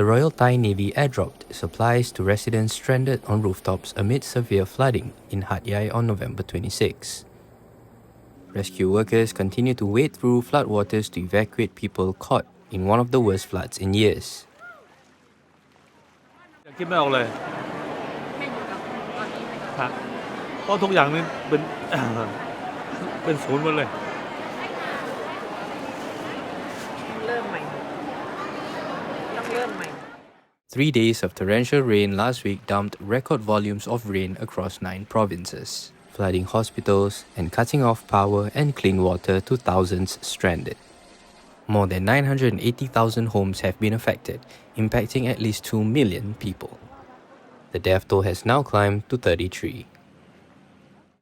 The Royal Thai Navy airdropped supplies to residents stranded on rooftops amid severe flooding in Hat Yai on November 26. Rescue workers continue to wade through floodwaters to evacuate people caught in one of the worst floods in years. คิดไม่ออกเลยเพราะทุกอย่างนี่เป็น เป็นศูนย์หมดเลย 3 days of torrential rain last week dumped record volumes of rain across 9 provinces, flooding hospitals and cutting off power and clean water to thousands stranded. More than 980,000 homes have been affected, impacting at least 2 million people. The death toll has now climbed to 33.